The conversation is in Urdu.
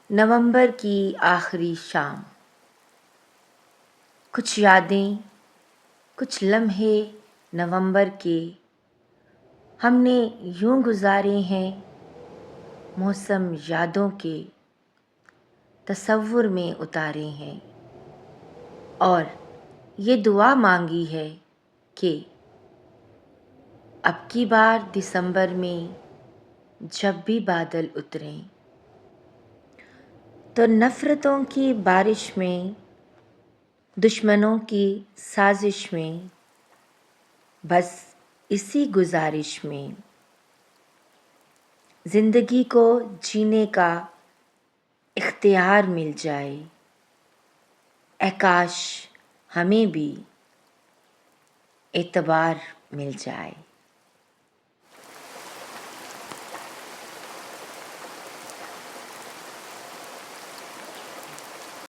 نومبر کی آخری شام، کچھ یادیں، کچھ لمحے نومبر کے ہم نے یوں گزارے ہیں، موسم یادوں کے تصور میں اتارے ہیں، اور یہ دعا مانگی ہے کہ اب کی بار دسمبر میں جب بھی بادل اتریں تو نفرتوں کی بارش میں، دشمنوں کی سازش میں، بس اسی گزارش میں زندگی کو جینے کا اختیار مل جائے۔ اے کاش ہمیں بھی اعتبار مل جائے۔